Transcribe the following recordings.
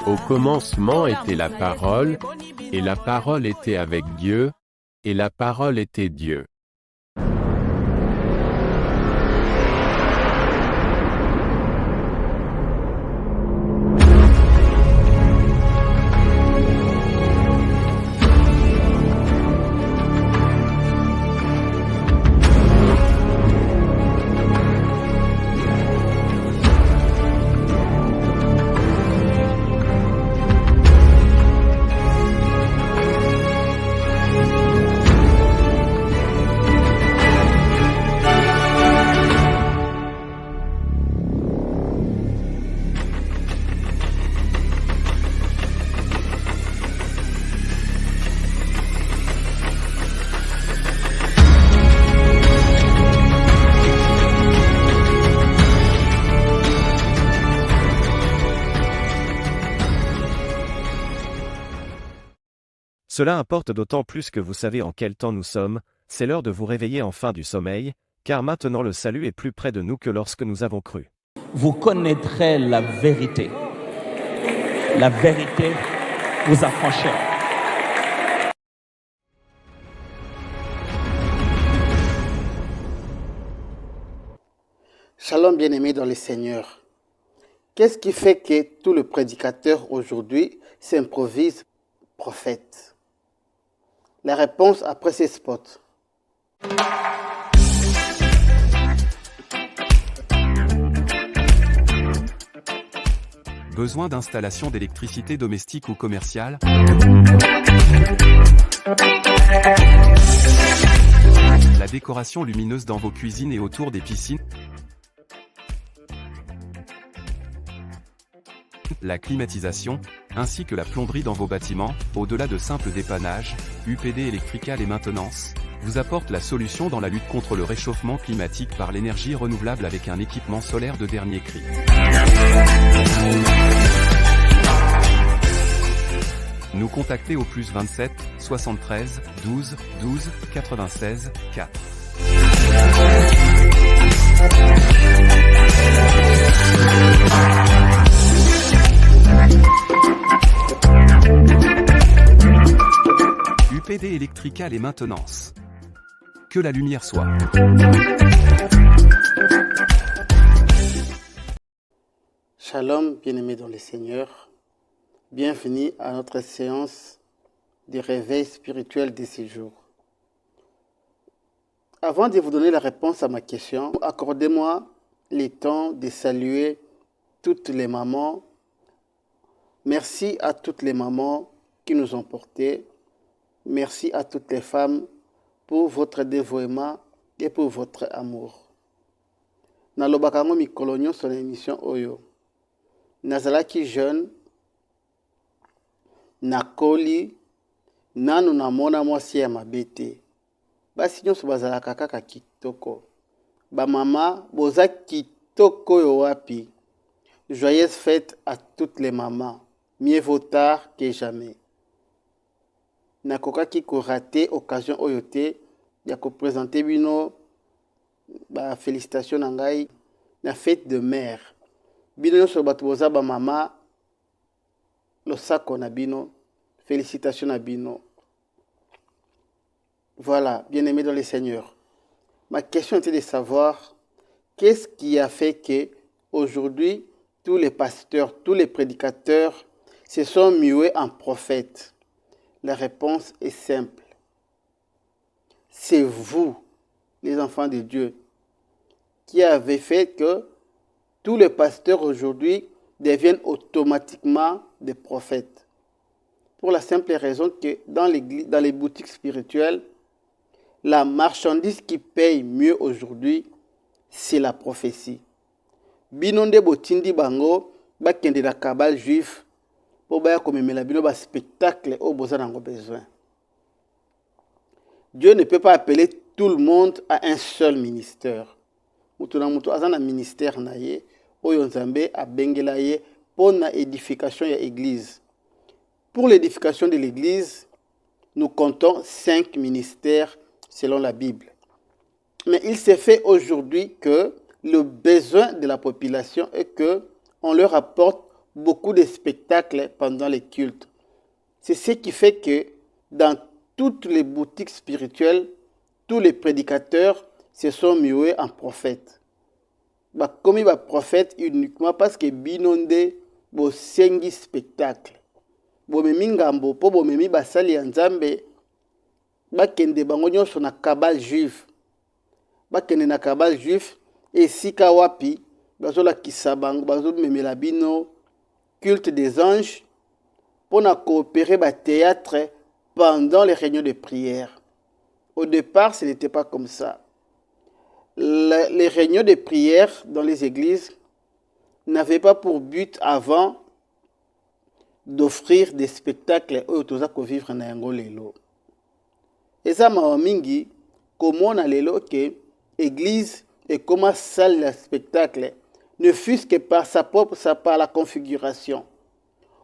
Au commencement était la parole, et la parole était avec Dieu, et la parole était Dieu. Cela importe d'autant plus que vous savez en quel temps nous sommes, c'est l'heure de vous réveiller enfin du sommeil, car maintenant le salut est plus près de nous que lorsque nous avons cru. Vous connaîtrez la vérité. La vérité vous affranchira. Shalom bien-aimés dans le Seigneur. Qu'est-ce qui fait que tout le prédicateur aujourd'hui s'improvise prophète? La réponse après ces spots. Besoin d'installation d'électricité domestique ou commerciale? La décoration lumineuse dans vos cuisines et autour des piscines? La climatisation, ainsi que la plomberie dans vos bâtiments, au-delà de simples dépannages, UPD Electrical et Maintenance, vous apporte la solution dans la lutte contre le réchauffement climatique par l'énergie renouvelable avec un équipement solaire de dernier cri. Nous contacter au plus 27 73 12 12 96 4. UPD Electrical et Maintenance. Que la lumière soit. Shalom, bien-aimés dans le Seigneur. Bienvenue à notre séance de réveil spirituel de ce jour. Avant de vous donner la réponse à ma question, accordez-moi le temps de saluer toutes les mamans. Merci à toutes les mamans qui nous ont portés. Merci à toutes les femmes pour votre dévouement et pour votre amour. Nalobaka ngo mikolo nyonso na émission oyo. Nazalaki jeune, nakoli, nanu namona mwasi ya mabe te. Basi nyonso bazalaka kaka kitoko. Bamama boza kitoko yo wapi. Joyeuse fête à toutes les mamans. Mieux vaut tard que jamais. Nakokaki ko raté occasion oyo te ya ko présenter bino ba félicitations na ngai na fête de mère. Bino nyonso bato boza ba mama losako na bino, félicitations na bino. Voilà, bien-aimés dans le Seigneur. Ma question était de savoir qu'est-ce qui a fait que aujourd'hui tous les pasteurs, tous les prédicateurs se sont mués en prophètes. La réponse est simple. C'est vous, les enfants de Dieu, qui avez fait que tous les pasteurs aujourd'hui deviennent automatiquement des prophètes. Pour la simple raison que dans les boutiques spirituelles, la marchandise qui paye mieux aujourd'hui, c'est la prophétie. Binonde botindi bango, bakende la cabale juif, pour baya komemela bino ba spectacle au boza nango besoin. Dieu ne peut pas appeler tout le monde à un seul ministère. Mutu na mutu azana ministère na ye, oyo nzambe abengela ye pour na édification ya église. Pour l'édification de l'église, nous comptons 5 ministères selon la Bible. Mais il s'est fait aujourd'hui que le besoin de la population est que on leur apporte beaucoup de spectacles pendant les cultes. C'est ce qui fait que dans toutes les boutiques spirituelles, tous les prédicateurs se sont mués en prophètes. Comme il prophète uniquement parce que binonde bo sengi spectacle. Bo memi ngambo po bo memi basali ya Nzambe bakende bango nyonso na kabale juif. Bakende na kabale juif esika wapi bazolakisa bango bazomemela bino culte des anges pour coopérer ba théâtre pendant les réunions de prière. Au départ, ce n'était pas comme ça. Les réunions de prière dans les églises n'avaient pas pour but avant d'offrir des spectacles au tozako vivre na yango lelo. Et ça m'a mingi comment na lelo que église et comment salle de spectacle ne fût-ce que par par la configuration.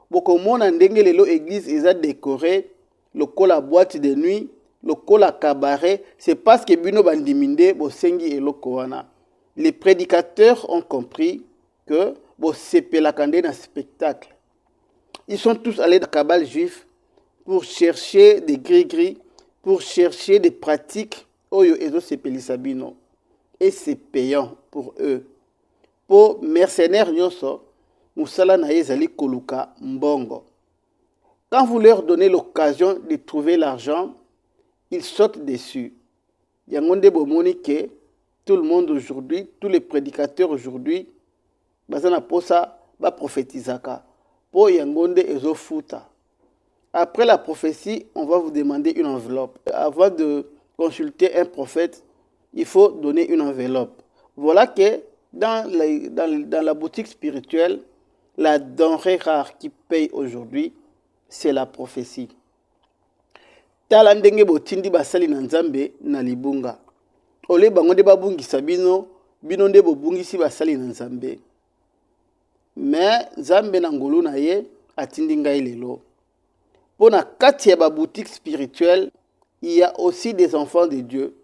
Beaucoup monde en ndenge lelo église ils a décoré le la boîte de nuit, le la cabaret, c'est parce que bino bandiminde bo sengi et lokoana. Les prédicateurs ont compris que bo sepela kande na spectacle. Ils sont tous allés dans la cabale juif pour chercher des gris-gris, pour chercher des pratiques oyo ezo sepelisa bino. Et c'est payant pour eux. Pour mercenaires nyonso, musala na ezali koluka mbongo. Quand vous leur donnez l'occasion de trouver l'argent, ils sautent dessus. Yangonde bomoni que tout le monde aujourd'hui, tous les prédicateurs aujourd'hui, bazana posa ba prophétisaka. Po yangonde ezofuta. Après la prophétie, on va vous demander une enveloppe. Avant de consulter un prophète, il faut donner une enveloppe. Voilà que dans la boutique spirituelle, la denrée rare qui paye aujourd'hui, c'est la prophétie. Tala ndenge botindi basali na Nzambe na libunga. Ole bango de babungisa bino, bino nde bobungisi basali na Nzambe. Mais Nzambe na ngolu na ye atindi ngai lelo. Pour na kati ya ba boutique spirituelle, il y a aussi des enfants de Dieu.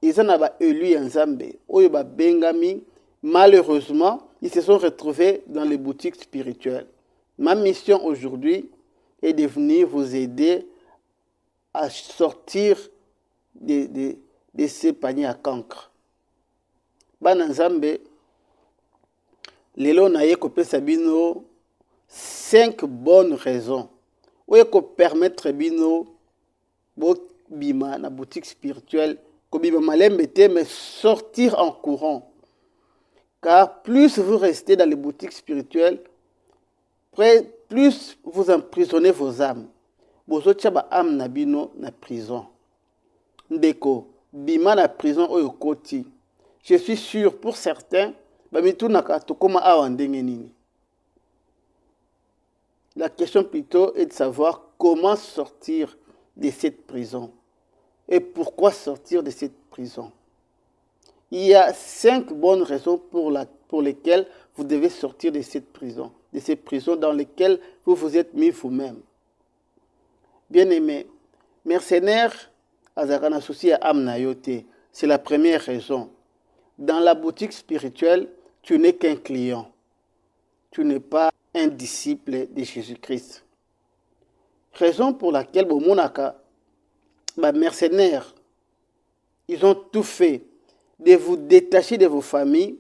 Ils en ont élu en Nzambe. Oyo ba bengami, malheureusement, ils se sont retrouvés dans les boutiques spirituelles. Ma mission aujourd'hui est de venir vous aider à sortir de ces paniers à cancre. Bana Nzambe, lelo na ye kopesa bino 5 bonnes raisons. Oyo ko permettre bino bo bima na boutique spirituelle ko bima malembe te mais sortir en courant. Car plus vous restez dans les boutiques spirituelles, plus vous emprisonnez vos âmes. Bozotia ba âme na bino na prison. Ndeko, bima na prison oyo koti. Je suis sûr pour certains, ba mitunaka tokoma awa ndenge nini. La question plutôt est de savoir comment sortir de cette prison. Et pourquoi sortir de cette prison? Il y a 5 bonnes raisons pour lesquelles vous devez sortir de cette prison. De ces prisons dans lesquelles vous vous êtes mis vous-même. Bien-aimé, mercenaire, azakana souci à amnayote. C'est la première raison. Dans la boutique spirituelle, tu n'es qu'un client. Tu n'es pas un disciple de Jésus-Christ. Raison pour laquelle Bomonaka, mercenaires, ils ont tout fait de vous détacher de vos familles,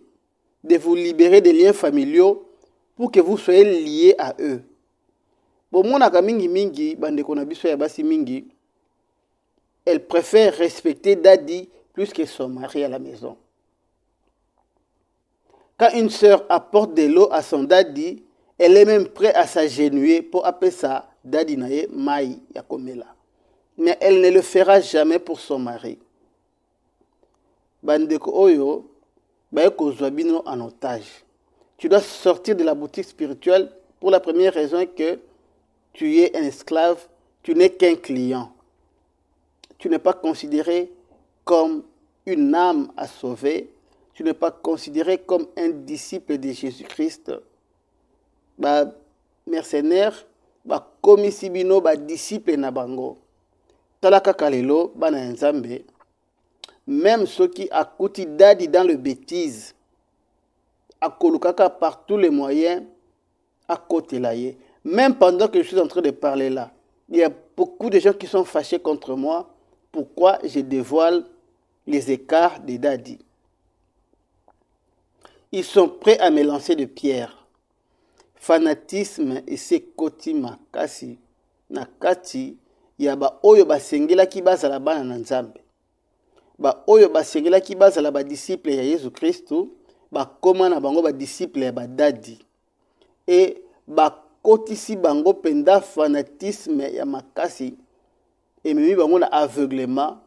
de vous libérer des liens familiaux pour que vous soyez liés à eux. Bomonaka mingi, bande konabiso ya basi mingi, elle préfère respecter Daddy plus que son mari à la maison. Quand une sœur apporte de l'eau à son Daddy, elle est même prête à s'agenouiller pour appeler ça Daddy nae mai yakomela. Mais elle ne le fera jamais pour son mari. Bandeko oyo, baeko zwabino en otage. Tu dois sortir de la boutique spirituelle pour la première raison que tu es un esclave, tu n'es qu'un client. Tu n'es pas considéré comme une âme à sauver. Tu n'es pas considéré comme un disciple de Jésus-Christ. Mercenaire, komisibino, disciple na bango. Talaka kalelo, bana Nzambe. Même ceux qui akouti dadi dans le bêtise, akolukaka par tous les moyens à côté là. Même pendant que je suis en train de parler là, il y a beaucoup de gens qui sont fâchés contre moi. Pourquoi je dévoile les écarts des dadis? Ils sont prêts à me lancer de pierres. Fanatisme et sekoti makasi na kati ya ba oyo basengelaki bazala bana na Nzambe. Ba oyo basengelaki bazala ba disciple ya Yesu Kristo, bakoma na bango ba disciple ya badadi. Et bakotisi bango penda fanatisme ya makasi ememi bango na aveuglement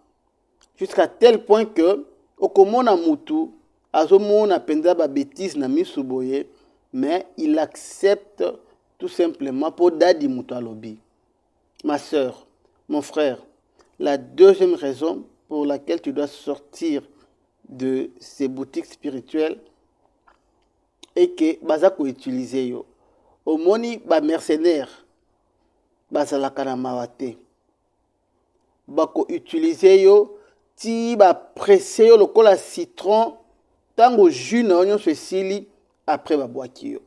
jusqu'à tel point que okomona mutu azomona penda ba bêtise na misu boye, mais il accepte tout simplement pour dadi mutu alobi. Ma sœur, mon frère, la deuxième raison pour laquelle tu dois sortir de ces boutiques spirituelles est que bazako utiliser yo. Omoni ba mercenaires bazalaka na mawate. Bako utiliser yo ti ba presser yo lokola citron tango jus na onyo sili après ba boaki yo.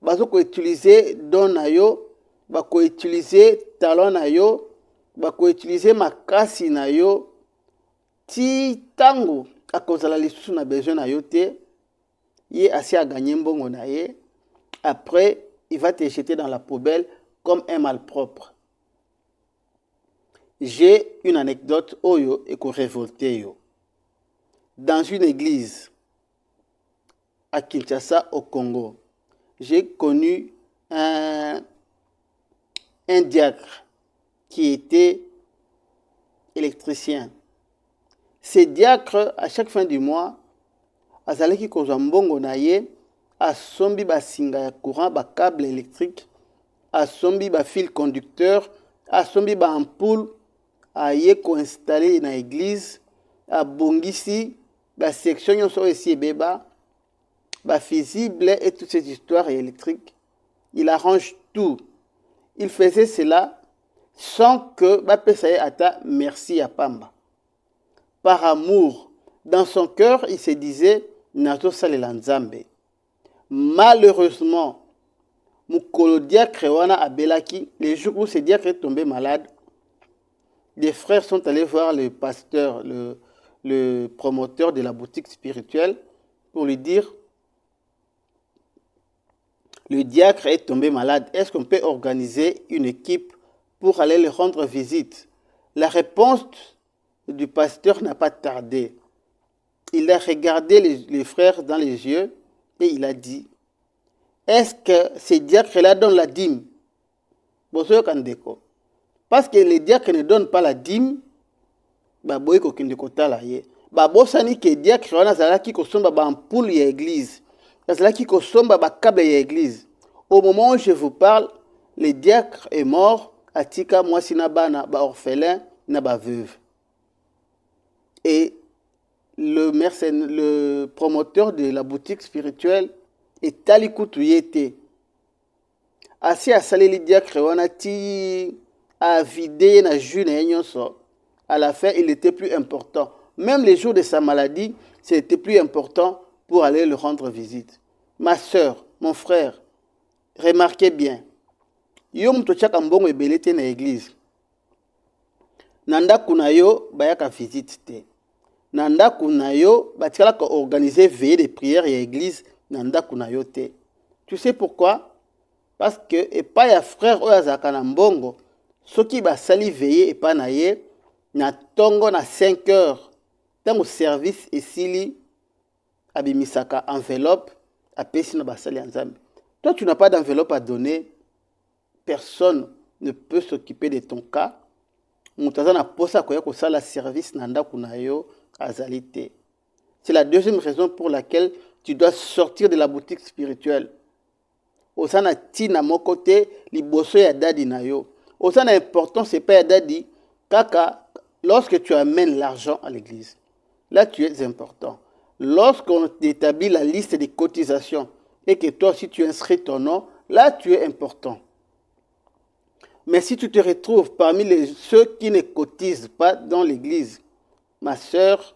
Bazako utiliser don na yo, bako utiliser talon na yo, bako utiliser makasi na yo ti tango akozala lisusu na besoin na yo te, ye asi a gagné mbongo na ye. Après, il va te jeter dans la poubelle comme un malpropre. J'ai une anecdote oyo et qu'on révolté yo. Dans une église à Kinshasa au Congo, j'ai connu un diacre qui était électricien. Ce diacre, à chaque fin du mois, azalaki kozwa mbongo na ye, asombi ba singa ya courant, ba câble électrique, asombi ba fil conducteur, asombi ba ampoule, aye ko installer na église, abongisi ba section nyonso esi ebeba, ba fusible et toutes ces histoires électriques. Il arrange tout. Il faisait cela sans que ba pesaye ata merci à Pamba. Par amour, dans son cœur, il se disait nazo salela Nzambe. Malheureusement, mukolo diacre wana abelaki, les jours où ce diacre est tombé malade, les frères sont allés voir le pasteur, le promoteur de la boutique spirituelle, pour lui dire, le diacre est tombé malade, est-ce qu'on peut organiser une équipe pour aller le rendre visite? La réponse du pasteur n'a pas tardé. Il a regardé les frères dans les yeux et il a dit, est-ce que ces diacres-là donnent la dîme? Parce que les diacres ne donnent pas la dîme, babosani ke diacre wana zalaki kosomba ba ampoule ya église, zalaki kosomba ba câble ya église. Au moment où je vous parle, le diacre est mort, atika mwasi na bana ba orphelin na ba veuve. Et le promoteur de la boutique spirituelle est Talikoutouye. Asi a salé le diacre wana ti a vidé na jus na nyonso. À la fin, il était plus important. Même les jours de sa maladie, c'était plus important pour aller le rendre visite. Ma sœur, mon frère, remarquez bien. Yo mto chaka mbongo ebelete na église. Nanda kunayo bayaka visite te. Nanda kunayo batikala ka organiser veillée de prière et église nanda kunayo te. Tu sais pourquoi? Parce que et pas ya frère oya zaka na mbongo, soki ba sali veillée et pas na ye na tongo na 5 heures. Tango service esili abimisaka enveloppe apesi na basali ya Nzambe. Toi tu n'as pas d'enveloppe à donner, personne ne peut s'occuper de ton cas. Mutaza na posa koya ko sala service na ndaku na yo azali te. C'est la deuxième raison pour laquelle tu dois sortir de la boutique spirituelle. Osana tina moko te liboso ya dadi na yo. Osana important c'est pas ya dadi kaka lorsque tu amènes l'argent à l'église. Là tu es important. Lorsqu'on établit la liste des cotisations et que toi aussi tu inscris ton nom, là tu es important. Mais si tu te retrouves parmi ceux qui ne cotisent pas dans l'église, ma sœur,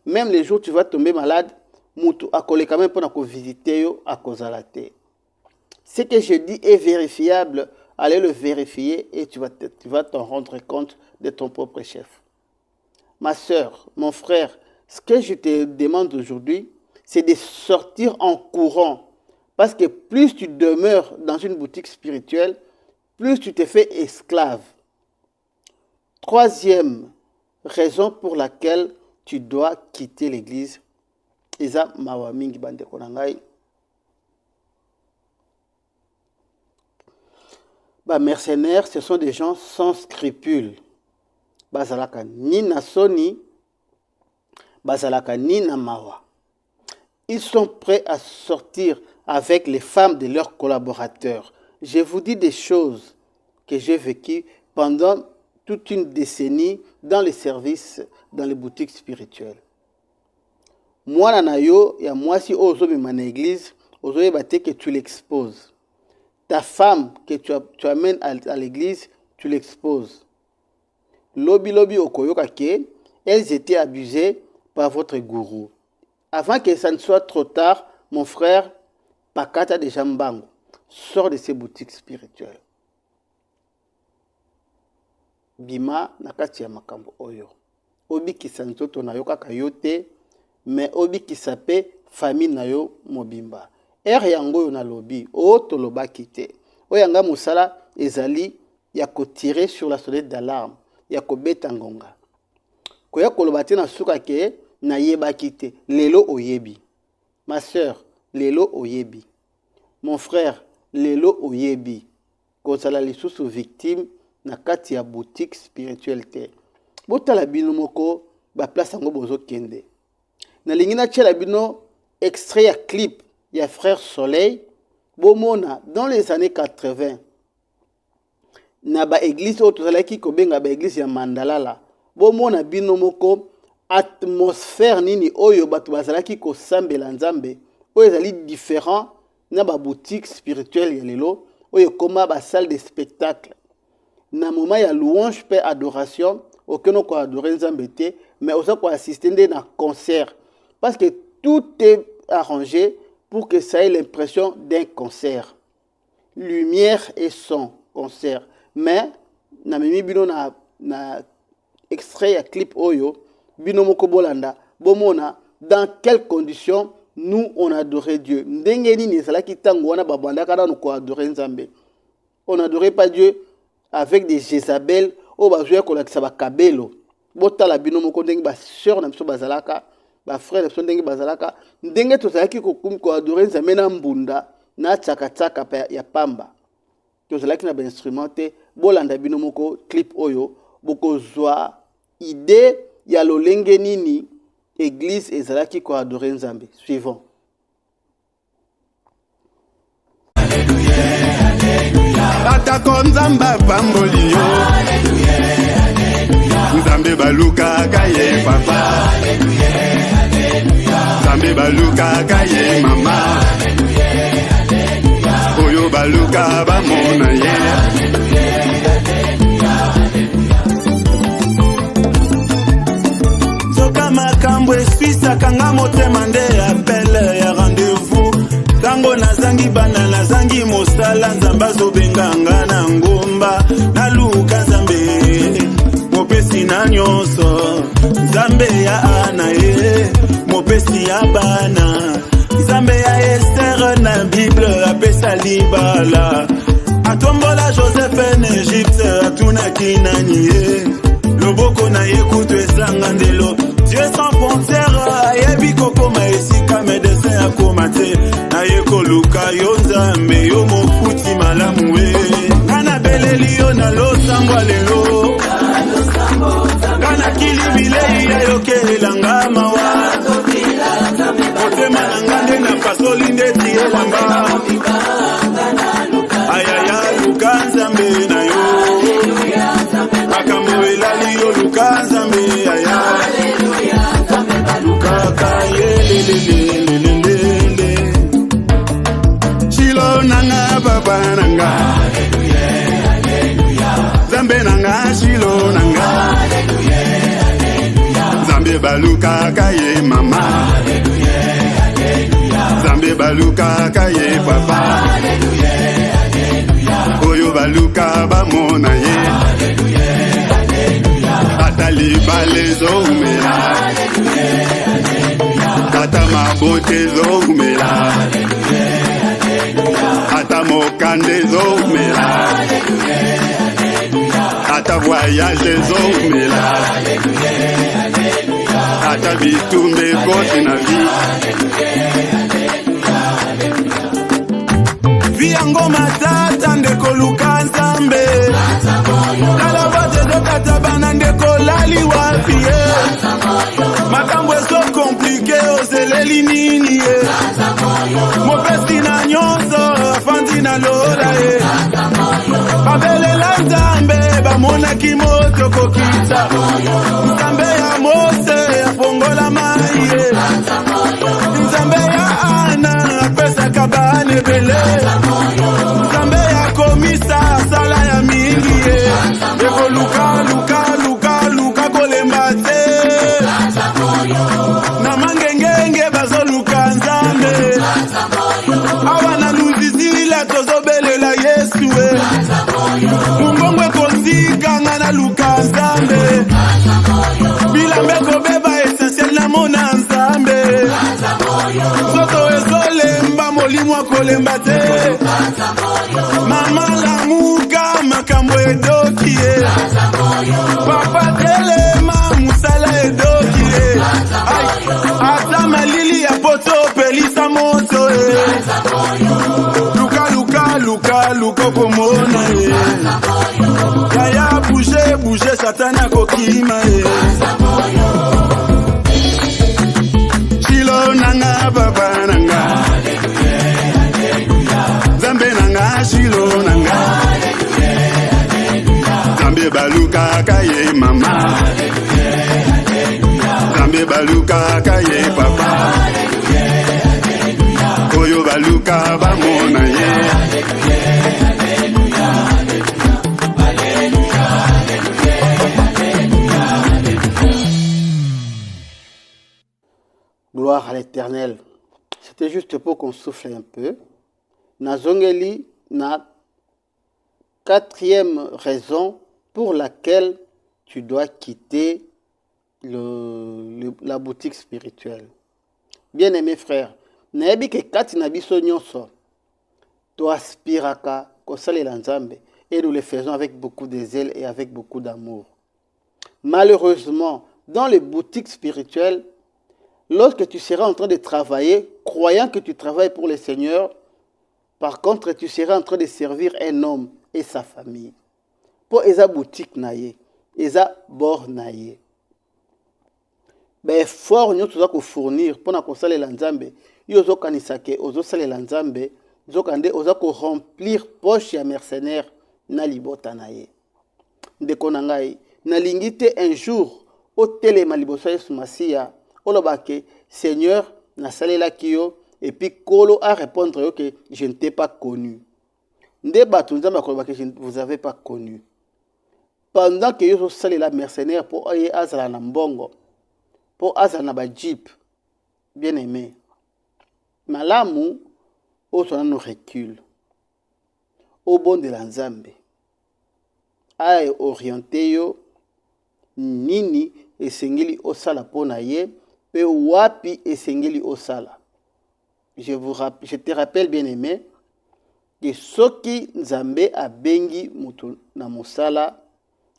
même les jours où tu vas tomber malade, mutu akoleka même pour visiter yo akozala te. Ce que je dis est vérifiable, allez le vérifier et tu vas t'en rendre compte de ton propre chef. Ma sœur, mon frère, ce que je te demande aujourd'hui, c'est de sortir en courant. Parce que plus tu demeures dans une boutique spirituelle, plus tu te fais esclave. Troisième raison pour laquelle tu dois quitter l'église, eza mawa mingi bandeko na ngai. Bah, mercenaires, ce sont des gens sans scrupules. Bazalaka ni na soni, bazalaka ni na mawa. Ils sont prêts à sortir avec les femmes de leurs collaborateurs. Je vous dis des choses que j'ai vécues pendant toute une décennie dans les services, dans les boutiques spirituelles. Moi, nanayo, ya moi si ozo bimana église, ozo yebate que tu l'exposes. Ta femme que tu amènes à l'église, tu l'exposes. Lobi okoyoka ke, elles étaient abusées par votre gourou. Avant que ça ne soit trop tard, mon frère, Pakata de Jambango, sort de ces boutiques spirituelles. Bima nakati ya makambo oyo. Obi kisanzoto na yo kaka yote, mais obi kisape famille na yo mobimba. Yango yo na lobi, o toloba kite. Oyanga musala ezali ya ko tirer sur la sonnette d'alarme, ya ko beta ngonga. Koya kolobati na suka ke na yeba kite, lelo oyebi. Ma sœur, lelo oyebi. Mon frère, lelo oyebi. Kozala lisusu victime na kati ya boutique spirituelle te. Botala bino moko ba place yango bozo kende. Na lingina tshela bino extrait ya clip ya Frère Soleil. Bomona dans les années 80. Na ba église o tozalaki kobenga ba église ya Mandalala. Bomona bino moko atmosphère nini oyo bato bazalaki ko sambela nzambe. Oyo ezali différent na ba boutique spirituelle ya lelo. Oyo koma ba salle de spectacle. Na moment ya louange pe adoration, aucun ko adorer nzambe te, mais aussi ko assister na concert. Parce que tout est arrangé pour que ça ait l'impression d'un concert. Lumière et son, concert. Mais, na mimi bino na extrait ya clip oyo, bino moko bolanda, bomona, dans quelles conditions nous on adorait Dieu. Ndenge nini ezalaki tango wana babandaka na ko adorer nzambe. On n'adorait pas Dieu avec des Jézabel au bazouya kolakisa ba kabelo. Botala bino moko ndenge ba sœur na biso bazalaka, ba frère na biso ndenge bazalaka, ndenge tozalaki ko adorer nzambe na mbunda na tsaka ya pamba. Tozalaki na ba instrumenté, bolanda bino moko clip oyo, boko zwa idée ya lolenge nini église ezalaki ko adorer nzambe. Suivant. Atako nzamba pamboli yo Nzambe baluka kaye papa Nzambe baluka kaye mama Oyo baluka bamona ye Zoka makambo eswisa kanga motema nde appel ya rendez-vous Tango nazangi bana nazangi mosala nzamba zobenganga na ngomba naluka nzambe mopesi na nyonso nzambe ya ana mopesi ya bana nzambe ya Esther na Bible apesa libala atombola Joseph na Egypte atunaki nani loboko na yekutu esanga ndelo Dieu sans frontières ayebi kokoma esika médecin akoma te na yeko luka yo nzambe yo mofuti malamu we kana beleli yo na losangwa lelo kana kilibile ya yokelanga mawa motema na ngande na pasoli ndeti elamba ayaya luka nzambe na yo makambo elali yo luka nzambe aya luka kayelelelelelele shilo nanga baba nanga nzambe nanga shilo nanga nzambe baluka kaye mama baluka kaye papa oyo baluka bamona ye ata libala ezomela ata mabote ezomela ata mokanda ezomela ata voyage ezomela ata bitumba ekoti na vi vi yango matata ndeko luka nzambe tala bote ezokata bana ndeko lali wapi ye makambo ezokomplike ozeleli nini ye mopesi na nyonso afandi na lola ye babelela nzambe bamonaki moto kokita nzambe ya mose afongola mai ye nzambe ya ana apesaka bana ebele nzambe ya komisa asala ya mingi ye ekoluka kolemba te na mangengenge bazoluka nzambe awa na luzizila tozobelela yesu e mungongo ekosikanga na luka nzambe bilambe kobeba essentiel na mona nzambe nzoto ezolemba molimo akolemba te mama lamuka makambo edoki ye papa telema musala edoki ye ata malili ya poto pelisa moto ye luka komona ye yaya bouge satana kokima ye shilo nanga baba nanga zambe nanga shilo nanga zambe baluka kaye mama zambe baluka kaye papa oyo baluka bamona ye Gloire à l'Éternel. C'était juste pour qu'on souffle un peu. Nazongeli na quatrième raison pour laquelle tu dois quitter la boutique spirituelle. Bien-aimés frères, nayebi ke kati na biso nyonso to aspiraka kosalela Nzambe et nous le faisons avec beaucoup de zèle et avec beaucoup d'amour. Malheureusement, dans les boutiques spirituelles, lorsque tu seras en train de travailler, croyant que tu travailles pour le Seigneur, par contre, tu seras en train de servir un homme et sa famille. Pour esa boutique naye, esa bord naye. Ben effort nous tu dois fournir pour na kosalela Nzambe. Yo zo kanisake ozo salela Nzambe, zo kande ozo ko remplir poche ya mercenaire na libota naye. Ndeko na ngai, na lingite un jour au telema liboso Yesu Masia, olobake Seigneur na salela kiyo et puis Kolo a répondre que je ne t'ai pas connu. Nde batu Nzambe kolobake vous avez pas connu. Pendant que yo salela mercenaire pour aye azala na mbongo, pour azala na ba jeep, bien aimé. Malamu osona no recul. Au bon de la Nzambe. Aye orienté yo nini esengeli osala pona ye pe wapi esengeli osala. Je te rappelle bien aimé que soki Nzambe abengi mutu na mosala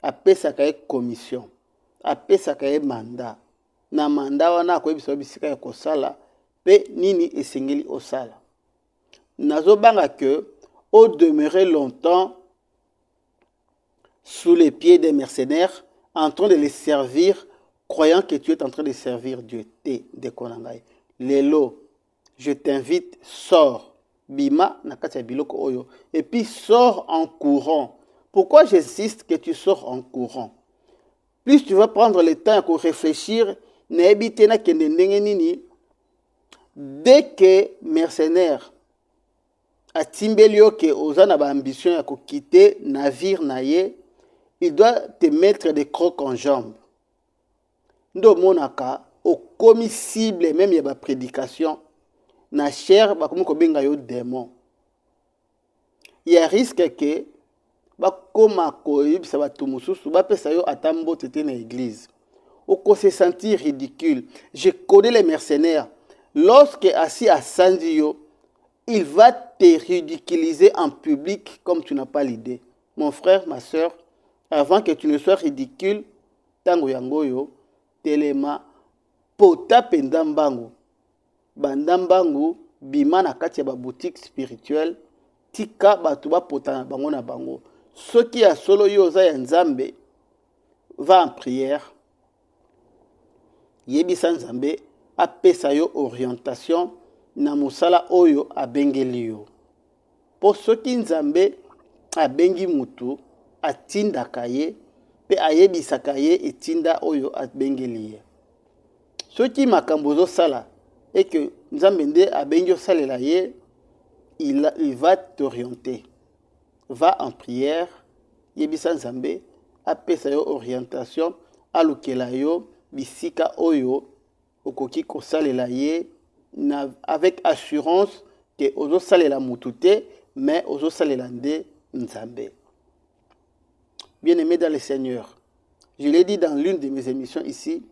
apesaka ye commission, apesaka ye mandat. Na mandat wana akoyebisa bisika ya kosala pe nini esengeli osala. Nazobanga que au demeurer longtemps sous les pieds des mercenaires en train de les servir, croyant que tu es en train de servir Dieu. De konangai. Lelo, je t'invite, sors. Bima, nakati biloko oyo. Et puis sors en courant. Pourquoi j'insiste que tu sors en courant? Plus tu vas prendre le temps pour réfléchir, n'habite na kende ndenge nini. Dès que mercenaire a timbelio que ozana ba ambition ya ko quitter navire naye, il doit te mettre des crocs en jambes. Ndo monaka au commis cible même ya ba prédication na chair bakomi kobenga yo démon. Il y a risque que bakoma koyebisa bato mosusu bapesa yo ata mbote te na église. Oko se sentir ridicule. Je connais les mercenaires. Lorsque assis à Sandio, il va te ridiculiser en public comme tu n'as pas l'idée. Mon frère, ma soeur, avant que tu ne sois ridicule, tango yangoyo, telema, pota pendambangu. Bandambangu, bima na kati ya ba boutique spirituelle, tika batu ba pota na bango na bango. Ce qui a solo yoza ya nzambe, va en prière. Yebisa nzambe, apesa yo orientation na musala oyo abengeli yo. Po soki nzambe abengi mutu atindaka ye pe ayebisaka ye etinda oyo abengeli ye. Soki makambo ozosala et que nzambe nde abengi osalela ye, il va t'orienter. Va en prière, yebisa nzambe apesa yo orientation, alukela yo bisika oyo okoki kosalela ye avec assurance que ozosalela mutu te, mais ozosalela nde nzambe. Bien-aimés dans le Seigneur, je l'ai dit dans l'une de mes émissions ici,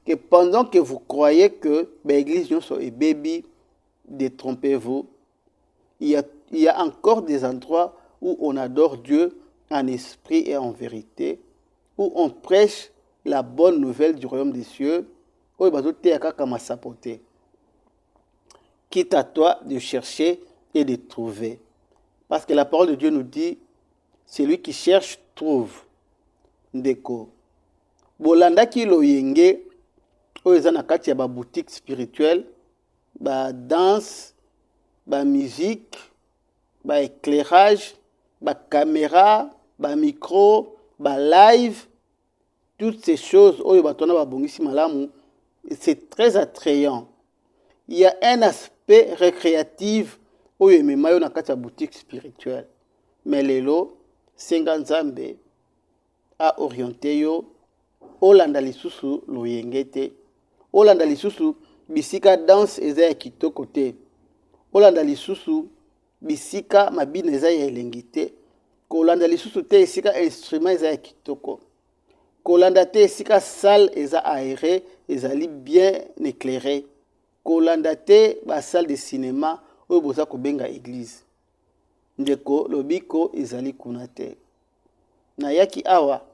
que pendant que vous croyez que l'église est baby, détrompez-vous, il y a encore des endroits où on adore Dieu en esprit et en vérité, où on prêche la bonne nouvelle du royaume des cieux, quitte à toi de chercher et de trouver. Parce que la parole de Dieu nous dit, celui qui cherche, trouve. Ndeko. Bolanda ki lo yenge, oyo na kati ya ba boutique spirituelle, ba danse, ba musique, ba éclairage, ba caméra, ba micro, ba live, toutes ces choses, oyo batona ba bongisi malamu, c'est très attrayant. Il y a un aspect récréatif oyo ememayo na kati ya boutique spirituelle. Mais lelo, senga nzambe a orienté yo, olanda lisusu lo yengete, olanda lisusu bisika danse eza ya kitoko te, olanda lisusu bisika mabina eza ya elengi te, kolanda lisusu te esika instrument eza ya kitoko, kolanda te esika salle eza aérée, ezali bien éclairée, kolanda te ba salle de cinéma oyo boza kobenga église. Ndeko lobiko ezali kuna te. Na yaki awa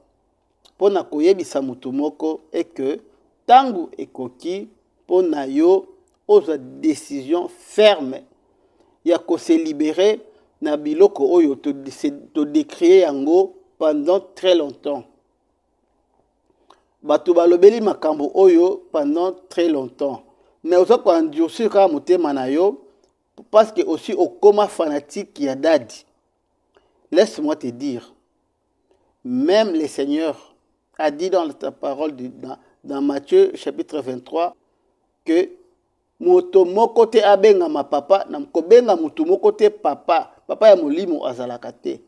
pona koyebisa mutu moko et que tangu ekoki pona yo oza décision ferme ya ko se libérer na biloko oyo to décrier yango pendant très longtemps. Bato balobeli makambo oyo pendant très longtemps. Mais oza ko endurcir ka motema na yo parce que aussi au coma fanatique y a dadi. Laisse-moi te dire, même le Seigneur a dit dans ta parole dans Matthieu chapitre 23 que moto moko te abenga ma papa na kobenga mutu moko te papa ya molimo azalaka te.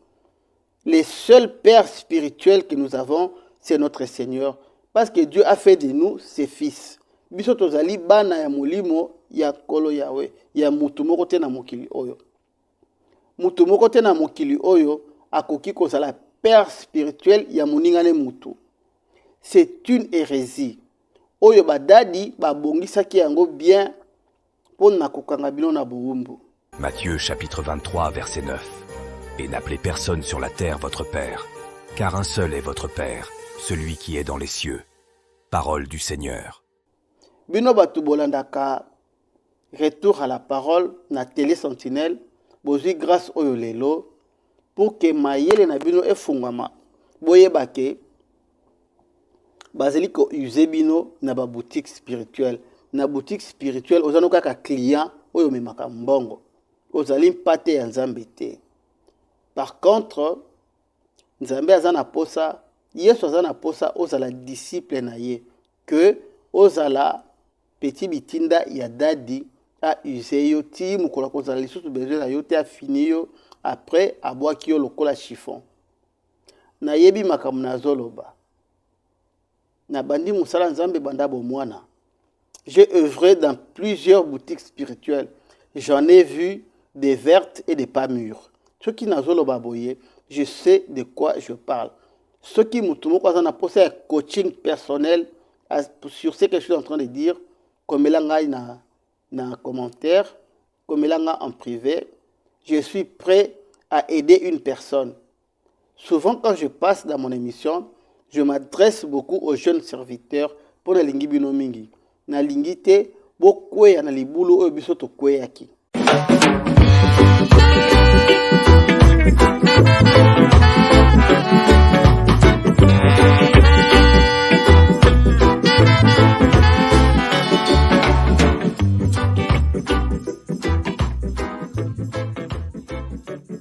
Le seul père spirituel que nous avons, c'est notre Seigneur, parce que Dieu a fait de nous ses fils. Biso tozali bana ya molimo ya kolo yawe ya mutu moko te na mokili oyo. Mutu moko te na mokili oyo akoki kozala père spirituel ya moningane mutu. C'est une hérésie. Oyo badadi babongisaki yango bien pona kokanga bino na buumbu. Matthieu chapitre 23 verset 9. Et n'appelez personne sur la terre votre père, car un seul est votre père, celui qui est dans les cieux. Parole du Seigneur. Bino batu bolandaka retour à la parole na télé sentinelle bozui grâce oyo lelo pour que mayele na bino efungwama boyebake bazeli ko use bino na ba boutique spirituelle. Na boutique spirituelle ozano kaka client oyo memaka mbongo ozali mpate ya nzambe te. Par contre nzambe azana posa yesu azana posa ozala disciple na ye que ozala petit bitinda ya dadi a use yo ti mukola kozala lisusu besoin na yo te afini yo après abwaki yo lokola chiffon. Na yebi makambo na zoloba na bandi musala nzambe banda bomwana. J'ai œuvré dans plusieurs boutiques spirituelles. J'en ai vu des vertes et des pas mûres. Ceux qui n'ont pas boyé, je sais de quoi je parle. Ceux qui m'ont posé un coaching personnel sur ce que je suis en train de dire, comme là dans un commentaire, comme là en privé, je suis prêt à aider une personne. Souvent, quand je passe dans mon émission, je m'adresse beaucoup aux jeunes serviteurs pour la lingi binomingi. Na lingi te bokwe na libulu oyo biso to kweyaki.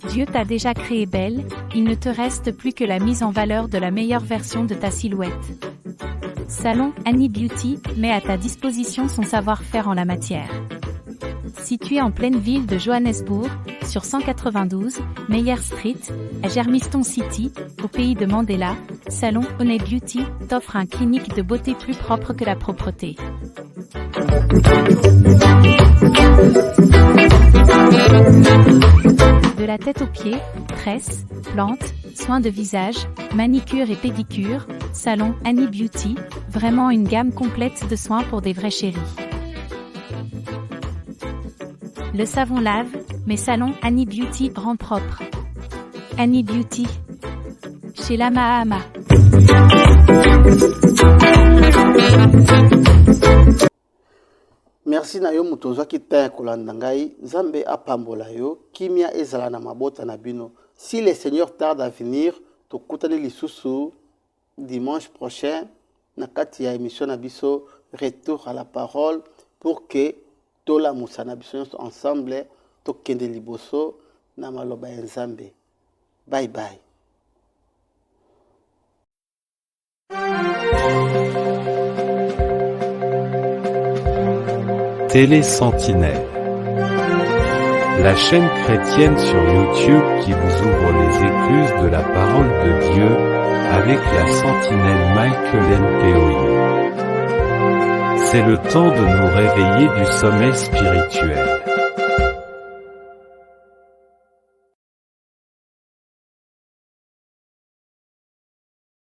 Dieu t'a déjà créé belle, il ne te reste plus que la mise en valeur de la meilleure version de ta silhouette. Salon Annie Beauty met à ta disposition son savoir-faire en la matière. Situé en pleine ville de Johannesburg, sur 192, Meyer Street, à Germiston City, au pays de Mandela, Salon Annie Beauty t'offre un clinique de beauté plus propre que la propreté. De la tête aux pieds, tresses, plantes, soins de visage, manicure et pédicure, Salon Annie Beauty, vraiment une gamme complète de soins pour des vrais chéris. Le savon lave, mais Salon Annie Beauty rend propre. Annie Beauty, chez la Mahama. Merci na yo mutozo ki ta kolanda ngai Nzambe apambola yo kimia ezala na mabota na bino. Si le Seigneur tarde à venir, tokutani lisusu dimanche prochain na kati ya émission na biso Retour à la parole pour que tola musana biso ensemble tokende liboso na maloba ya Nzambe. Bye bye. Télé Sentinelle, la chaîne chrétienne sur YouTube qui vous ouvre les écluses de la parole de Dieu, avec la sentinelle Michael Npeoyi. C'est le temps de nous réveiller du sommeil spirituel.